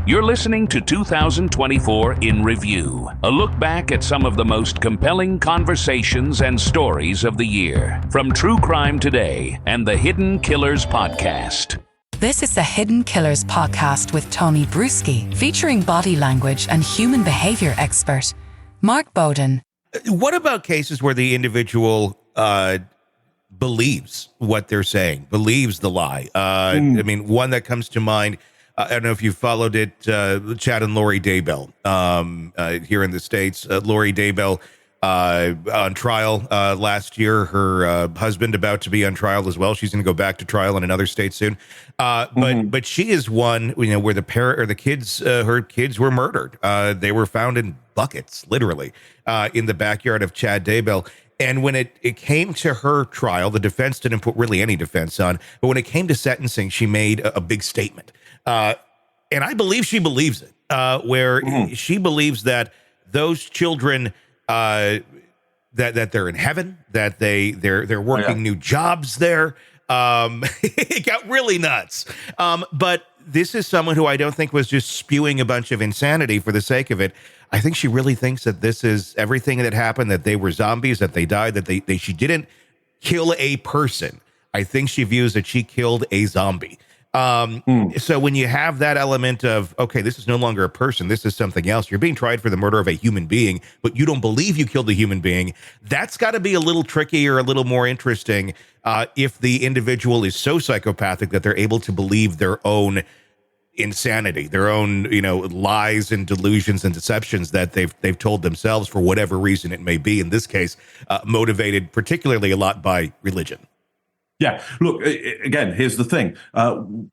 You're listening to 2024 in Review, a look back at some of the most compelling conversations and stories of the year, from True Crime Today and the Hidden Killers podcast. This is the Hidden Killers podcast with Tony Brueski, featuring body language and human behavior expert Mark Bowden. What about cases where the individual believes what they're saying, believes the lie? I mean, one that comes to mind, I don't know if you followed it, Chad and Lori Daybell here in the States. Lori Daybell on trial last year. Her husband about to be on trial as well. She's going to go back to trial in another state soon. But she is one, you know, where the parent or the kids, her kids were murdered. They were found in buckets, literally, in the backyard of Chad Daybell. And when it came to her trial, the defense didn't put really any defense on. But when it came to sentencing, she made a big statement. And I believe she believes it, where she believes that those children, that they're in heaven, that they're working new jobs there. It got really nuts. But this is someone who I don't think was just spewing a bunch of insanity for the sake of it. I think she really thinks that this is everything that happened, that they were zombies, that they died, that she didn't kill a person. I think she views that she killed a zombie. So when you have that element of, okay, this is no longer a person, this is something else. You're being tried for the murder of a human being, but you don't believe you killed a human being. That's got to be a little tricky or a little more interesting if the individual is so psychopathic that they're able to believe their own insanity, their own, you know, lies and delusions and deceptions that they've told themselves for whatever reason it may be. In this case, motivated particularly a lot by religion. Yeah, look, again, here's the thing.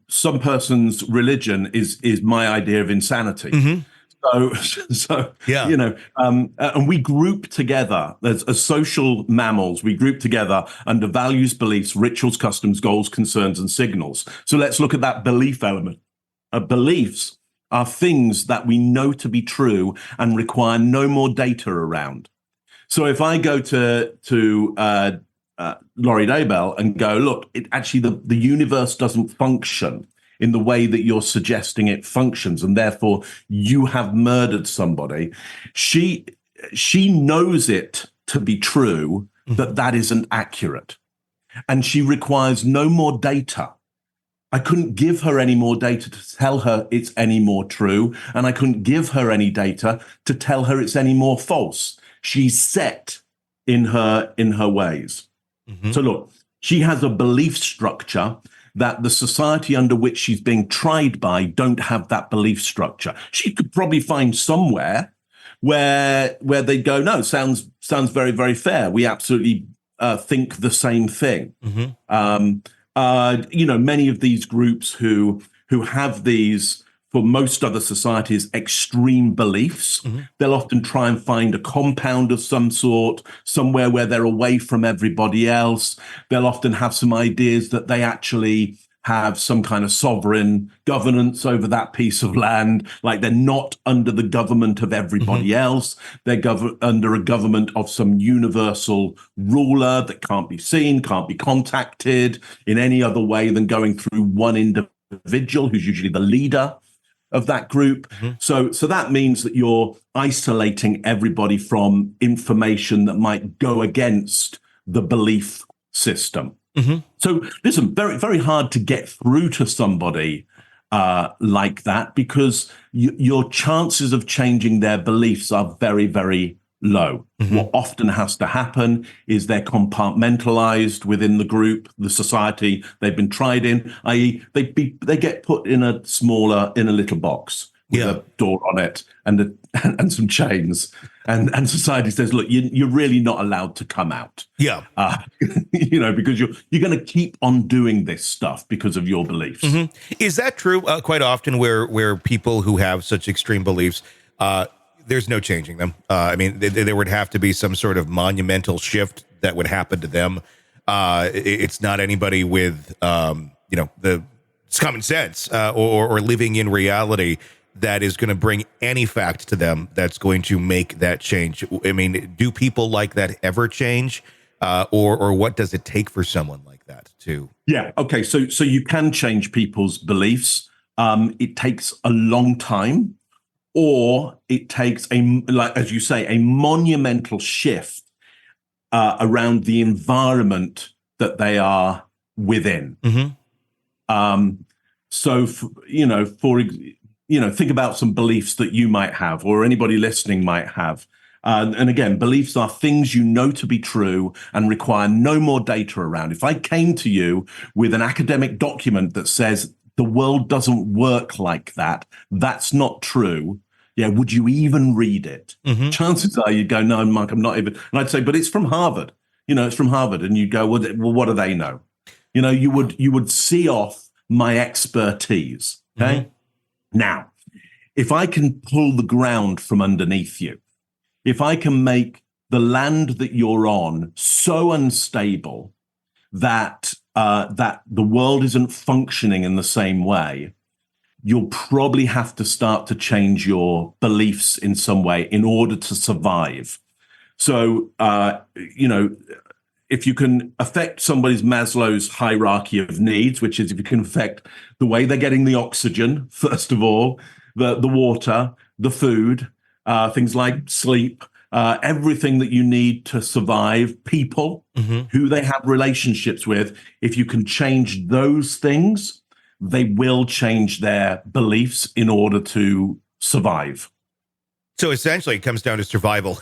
Some person's religion is my idea of insanity. So yeah. You know, and we group together as social mammals, we group together under values, beliefs, rituals, customs, goals, concerns, and signals. So let's look at that belief element. Beliefs are things that we know to be true and require no more data around. So if I go to Lori Daybell and go, look, actually the universe doesn't function in the way that you're suggesting it functions, and therefore you have murdered somebody. She knows it to be true that isn't accurate, and she requires no more data. I couldn't give her any more data to tell her it's any more true, and I couldn't give her any data to tell her it's any more false. She's set in her ways. So look, she has a belief structure that the society under which she's being tried by don't have that belief structure. She could probably find somewhere where they go, no, sounds very, very fair. We absolutely think the same thing. You know, many of these groups who have these, for most other societies, extreme beliefs, they'll often try and find a compound of some sort, somewhere where they're away from everybody else. They'll often have some ideas that they actually have some kind of sovereign governance over that piece of land, like they're not under the government of everybody else. They're under a government of some universal ruler that can't be seen, can't be contacted in any other way than going through one individual who's usually the leader of that group. So that means that you're isolating everybody from information that might go against the belief system. So listen, very, very hard to get through to somebody like that, because your chances of changing their beliefs are very, very low. What often has to happen is they're compartmentalized within the group, the society they've been tried in, i.e. they get put in a little box with a door on it and some chains. And society says, look, you're really not allowed to come out. Yeah. You know, because you're going to keep on doing this stuff because of your beliefs. Is that true quite often where people who have such extreme beliefs, there's no changing them? I mean, there would have to be some sort of monumental shift that would happen to them. It's not anybody with, you know, it's common sense or living in reality that is going to bring any fact to them that's going to make that change. I mean, do people like that ever change? Or what does it take for someone like that to? Yeah. Okay. So you can change people's beliefs. it takes a long time, or it takes as you say, a monumental shift around the environment that they are within. So, think about some beliefs that you might have, or anybody listening might have. And again, beliefs are things you know to be true and require no more data around. If I came to you with an academic document that says the world doesn't work like that, that's not true, would you even read it? Chances are you'd go, no, Mike, I'm not even. And I'd say, but it's from Harvard. It's from Harvard. And you'd go, well, what do they know? You would see off my expertise. Okay. Now, if I can pull the ground from underneath you, if I can make the land that you're on so unstable that the world isn't functioning in the same way, you'll probably have to start to change your beliefs in some way in order to survive. So, if you can affect somebody's Maslow's hierarchy of needs, which is if you can affect the way they're getting the oxygen, first of all, the water, the food, things like sleep, everything that you need to survive, people, who they have relationships with, if you can change those things, they will change their beliefs in order to survive. So essentially, it comes down to survival.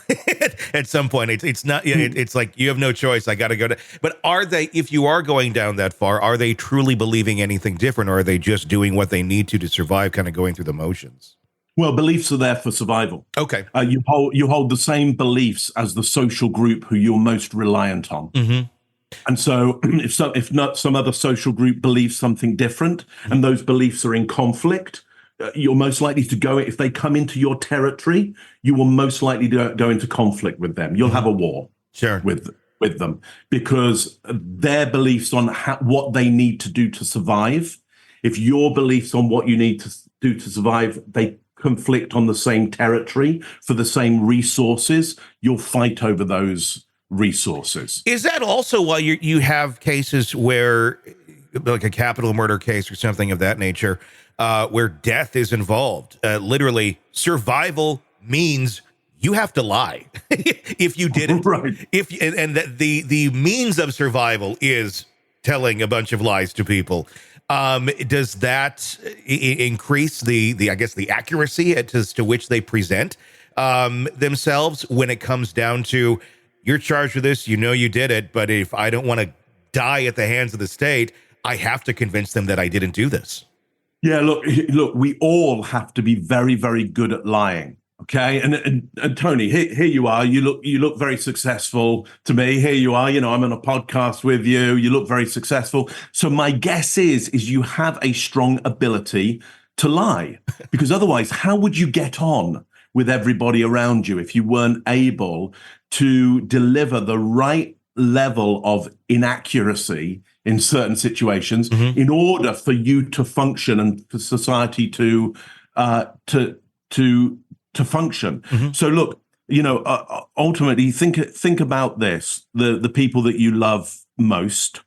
At some point, it's not. It's like you have no choice. I got to go to. But are they? If you are going down that far, are they truly believing anything different, or are they just doing what they need to survive, kind of going through the motions? Well, beliefs are there for survival. Okay. You hold the same beliefs as the social group who you're most reliant on. And so, if not some other social group believes something different, and those beliefs are in conflict, you're most likely to go, if they come into your territory, you will most likely go into conflict with them. You'll have a war with them, because their beliefs on what they need to do to survive, if your beliefs on what you need to do to survive, they conflict on the same territory for the same resources, you'll fight over those resources. Is that also why you have cases where, like a capital murder case or something of that nature, where death is involved? Literally, survival means you have to lie if you did it. Right. And the means of survival is telling a bunch of lies to people. Does that increase the accuracy as to which they present themselves when it comes down to, you're charged with this, you did it, but if I don't want to die at the hands of the state, I have to convince them that I didn't do this? Yeah, look, we all have to be very, very good at lying. Okay. And Tony, here you are. You look very successful to me. Here you are. I'm on a podcast with you. You look very successful. So my guess is you have a strong ability to lie, because otherwise, how would you get on with everybody around you if you weren't able to deliver the right level of inaccuracy in certain situations in order for you to function and for society to function? So look, ultimately think about this, the people that you love most.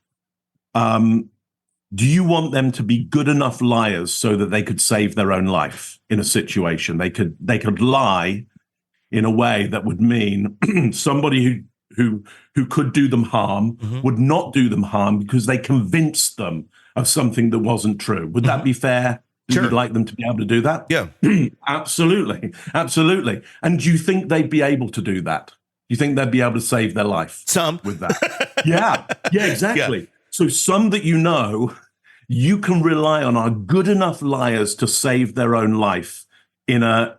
Do you want them to be good enough liars so that they could save their own life in a situation? They could lie in a way that would mean somebody who could do them harm would not do them harm because they convinced them of something that wasn't true. Would that be fair? Sure. You'd like them to be able to do that? Yeah. Absolutely. And do you think they'd be able to do that? Do you think they'd be able to save their life? Some. With that? Yeah, exactly. Yeah. So some that you can rely on are good enough liars to save their own life in a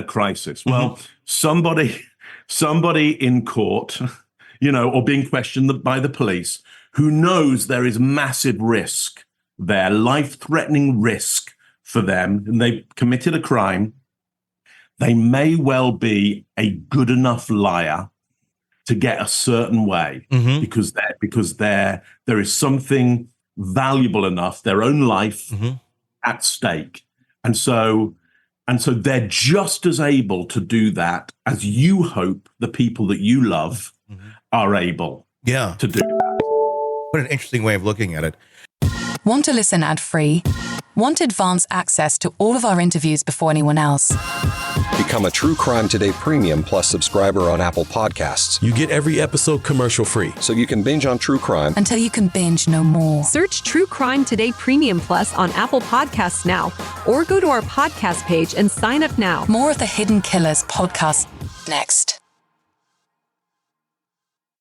crisis. Well, somebody in court, or being questioned by the police, who knows there is massive risk there, life-threatening risk for them, and they've committed a crime, they may well be a good enough liar to get a certain way because there is something valuable enough, their own life at stake. And so they're just as able to do that as you hope the people that you love are able to do that. What an interesting way of looking at it. Want to listen ad-free? Want advance access to all of our interviews before anyone else? Become a True Crime Today Premium Plus subscriber on Apple Podcasts. You get every episode commercial-free. So you can binge on true crime Until you can binge no more. Search True Crime Today Premium Plus on Apple Podcasts now, or go to our podcast page and sign up now. More of the Hidden Killers podcast next.